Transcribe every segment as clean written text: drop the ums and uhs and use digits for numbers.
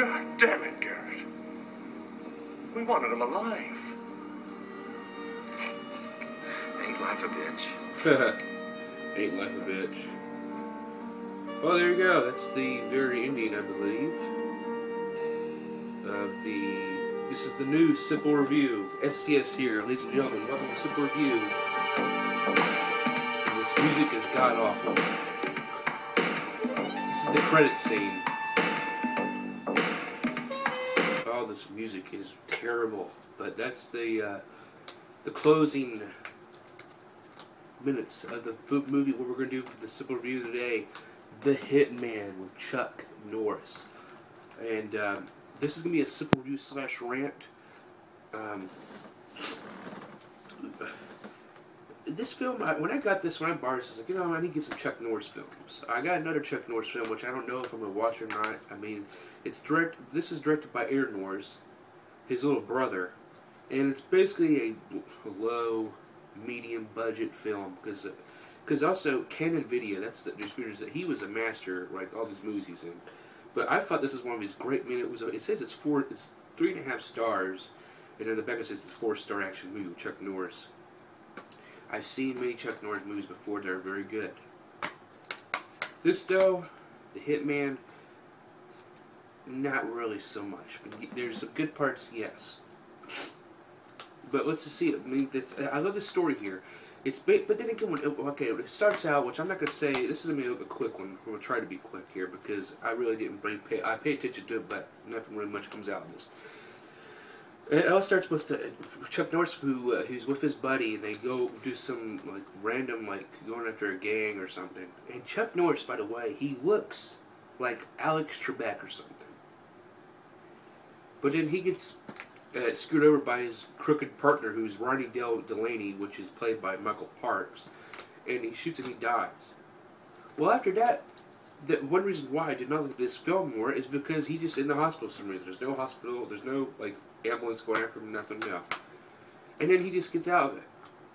God damn it, Garrett. We wanted him alive. Ain't life a bitch? Ain't life a bitch. Well, there you go. That's the very ending, I believe, of the... This is the new Simple Review. STS here, ladies and gentlemen. Welcome to Simple Review. And this music is god-awful. This is the credit scene. Oh, this music is terrible. But that's the closing minutes of the movie, what we're going to do for the Simple Review today. The Hitman with Chuck Norris. And this is going to be a simple review / rant. This film, when I got this, when I borrowed this, I was like, you know, I need to get some Chuck Norris films. I got another Chuck Norris film, which I don't know if I'm going to watch or not. I mean, this is directed by Aaron Norris, his little brother. And it's basically a low, medium budget film, because also Canon Video, that's the distributors, that he was a master, like all these movies he's in. But I thought this was one of his great. I mean, it says it's 3.5 stars, and in the back it says it's a 4-star action movie with Chuck Norris. I've seen many Chuck Norris movies before; they're very good. This though, The Hitman, not really so much. But there's some good parts, yes. But let's just see. I mean, I love the story here. But then again, okay, it starts out, which I'm not gonna say. This is gonna be a quick one. I'm gonna try to be quick here because I really didn't pay. I pay attention to it, but nothing really much comes out of this. It all starts with Chuck Norris, who's with his buddy, and they go do some like random going after a gang or something. And Chuck Norris, by the way, he looks like Alex Trebek or something. But then he gets screwed over by his crooked partner, who's Ronnie Delaney, which is played by Michael Parks, and he shoots and he dies. Well, after that, one reason why I did not look at this film more is because he's just in the hospital for some reason. There's no hospital, there's no ambulance going after him, nothing, no. And then he just gets out of it,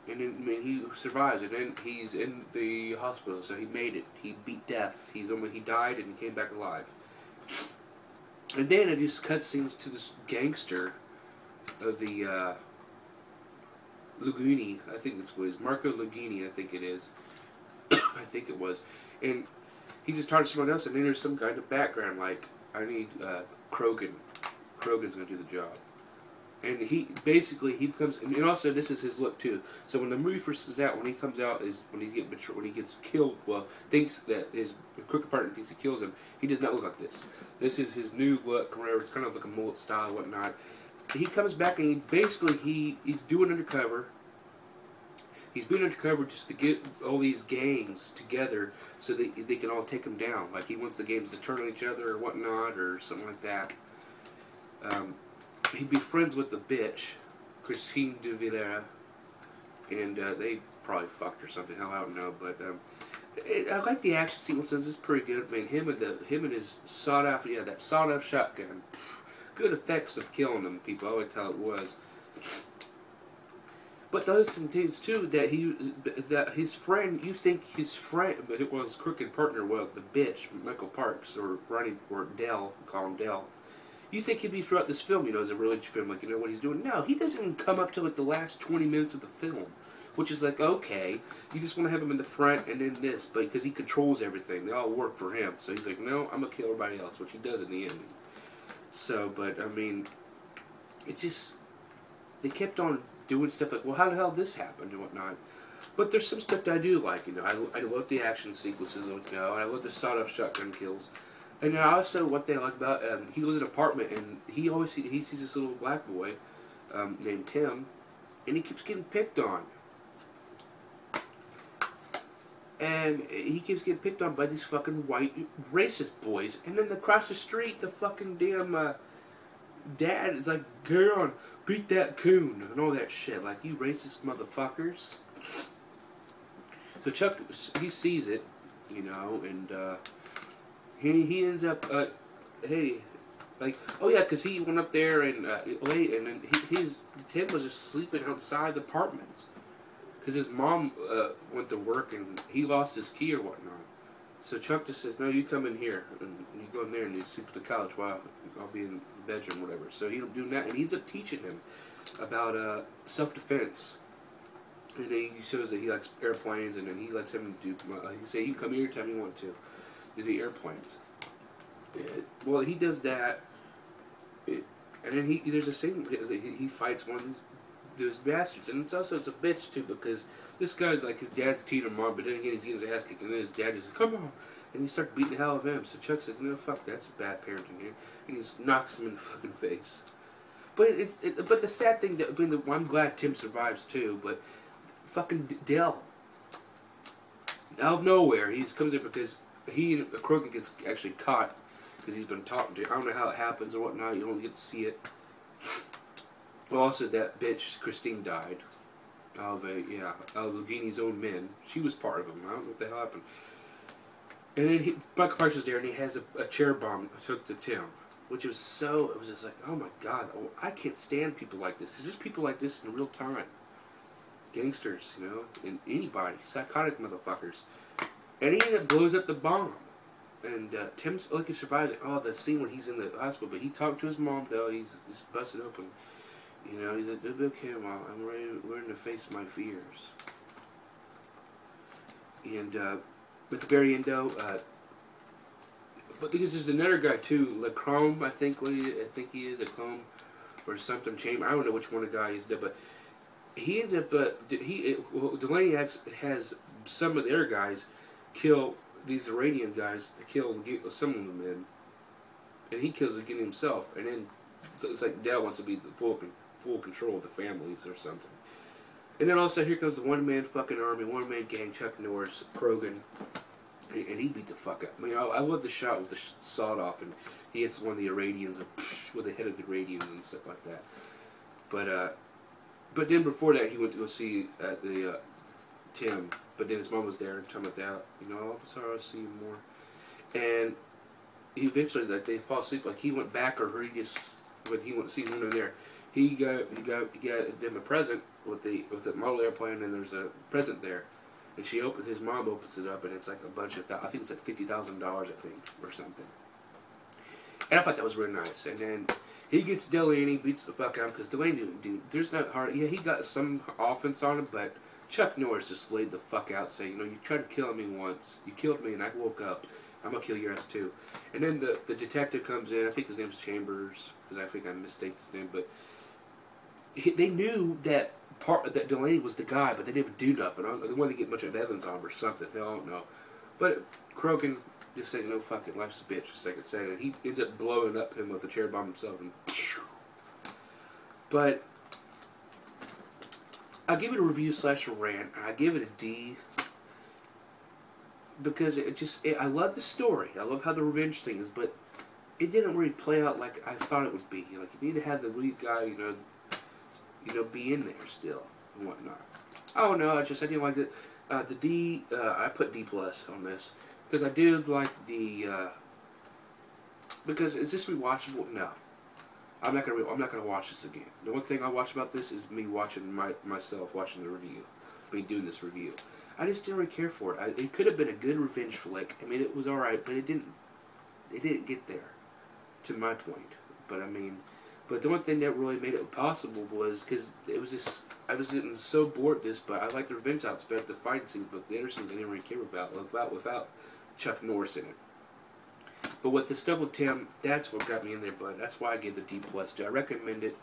and then he survives, and then he's in the hospital, so he made it. He beat death. He died and he came back alive. And then it just cutscenes to this gangster of the Lugini, I think that's what it is. Marco Lugini, I think it is. I think it was. And he's just talking to someone else, and then there's some guy in the background like, I need Krogan. Krogan's going to do the job. And he becomes, and also this is his look too. So when the movie first is out, when he comes out, is when he gets killed. Well, thinks that his crooked partner thinks he kills him. He does not look like this. This is his new look. Whatever. It's kind of like a mullet style, and whatnot. He comes back and he's doing undercover. He's being undercover just to get all these gangs together so that they can all take him down. Like he wants the gangs to turn on each other or whatnot or something like that. He'd be friends with the bitch, Christine de Villara, and they probably fucked or something. Hell, I don't know. But I like the action sequences. It's pretty good. I mean, him and his sawed-off, that sawed-off shotgun. Good effects of killing them people. I liked how it was. But the other things too, that his friend, you think his friend, but it was crooked partner, well, the bitch, Michael Parks, or Ronnie, or Dell, call him Dell. You think he'd be throughout this film, as a religious film, like, what he's doing. No, he doesn't even come up till the last 20 minutes of the film, which is like, okay, you just want to have him in the front and then this, but because he controls everything, they all work for him. So he's like, no, I'm gonna kill everybody else, which he does in the end. So, but I mean, it's just they kept on doing stuff like, well, how the hell did this happen and whatnot. But there's some stuff that I do like, I love the action sequences, and I love the sawed-off shotgun kills. And also, what they like about he lives in an apartment, and he sees this little black boy named Tim, and he keeps getting picked on. And he keeps getting picked on by these fucking white racist boys. And then across the street, the fucking damn dad is like, "Get on, beat that coon," and all that shit. Like, you racist motherfuckers. So Chuck, he sees it, and he ends up, oh yeah, because he went up there and late, and then Tim was just sleeping outside the apartments. Because his mom went to work and he lost his key or whatnot. So Chuck just says, no, you come in here, and you go in there and you sleep on the couch while I'll be in the bedroom, whatever. So he'll do that, and he ends up teaching him about self-defense. And then he shows that he likes airplanes, and then he lets him do, he say, you can come here anytime you want to, do the airplanes. Well, he does that, and then there's a scene, he fights one of those bastards, and it's a bitch too, because this guy's like, his dad's teeing him on, but then again he's getting his ass kicked, and then his dad just, come on, and he starts beating the hell out of him. So Chuck says, no, fuck, that's bad parenting here, and he just knocks him in the fucking face. But but the sad thing, I'm glad Tim survives too, but fucking Dell, out of nowhere, he just comes in because Krogan gets actually caught, because he's been talking to him. I don't know how it happens or whatnot, you don't get to see it. Well, also that bitch Christine died. Lugini's own men. She was part of him. I don't know what the hell happened. And then Michael Parks is there, and he has a chair bomb took to Tim, which was it was just like, oh my god, I can't stand people like this. There's just people like this in real time. Gangsters, you know, and anybody, psychotic motherfuckers. And he ended up blows up the bomb. And Tim's like he survives it. Oh, the scene when he's in the hospital, but he talked to his mom though. He's busted open. You know, he's like, it'll be okay, Mom. I'm ready to face my fears. And at the very end, though, but because there's another guy too, Lacrome, I think he is a Clone or something. Chamber. I don't know which one the guy is, but he ends up. Delaney has some of their guys kill these Iranian guys to kill some of the men, and he kills again himself. And then so it's like Dad wants to be the full control of the families or something. And then also here comes the one-man fucking army, one-man gang, Chuck Norris, Krogan, and he beat the fuck up. I mean, I love the shot with the sawed off, and he hits one of the Iranians with the head of the Iranians and stuff like that. But then before that, he went to go see Tim, but then his mom was there and talking about that. You know, I'm sorry, I'll see you more. And he eventually, like, they fall asleep. Like he went back, or he just, but he went to see them in there. He got them a present with the model airplane, and there's a present there. And his mom opens it up, and it's like a bunch of, I think it's like $50,000, I think, or something. And I thought that was really nice. And then he gets Delaney, beats the fuck out, because Delaney, dude, there's not hard, yeah, he got some offense on him, but Chuck Norris just laid the fuck out, saying, you know, you tried to kill me once, you killed me, and I woke up. I'm gonna kill your ass too. And then the detective comes in, I think his name's Chambers, because I think I mistaked his name, but they knew that Delaney was the guy, but they didn't do nothing. They wanted to get much of evidence on him or something. I don't know. But Krogan just said, no, fuck it, life's a bitch, just like it said. And he ends up blowing up him with a chair bomb himself. And but I give it a review / rant. I give it a D. Because I love the story. I love how the revenge thing is, but it didn't really play out like I thought it would be. Like, you need to have the lead guy, you know, be in there still and whatnot. I don't know. I didn't like it. The D, I put D+ on this because I did like the. Because is this rewatchable? No, I'm not gonna watch this again. The one thing I watch about this is me watching myself watching the review, me doing this review. I just didn't really care for it. It could have been a good revenge flick. I mean, it was all right, but it didn't get there, to my point. But I mean. But the one thing that really made it possible was because it was just, I was getting so bored with this, but I liked the revenge aspect, the fighting scenes, but the other scenes I didn't really care about without Chuck Norris in it. But with the stuff with Tim, that's what got me in there, but that's why I gave the D+. Do I recommend it?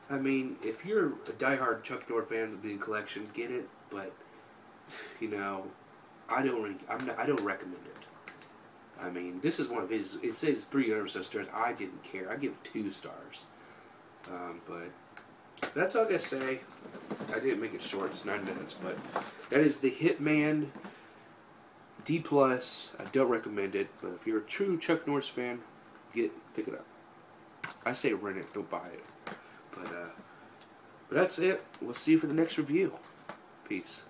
I mean, if you're a diehard Chuck Norris fan of the collection, get it, but, you know, I don't recommend it. I mean, this is one of his, it says 3 or so stars. I didn't care. I give it 2 stars. But that's all I gotta say. I didn't make it short. It's 9 minutes, but that is the Hitman D+. I don't recommend it, but if you're a true Chuck Norris fan, pick it up. I say rent it, don't buy it. But that's it. We'll see you for the next review. Peace.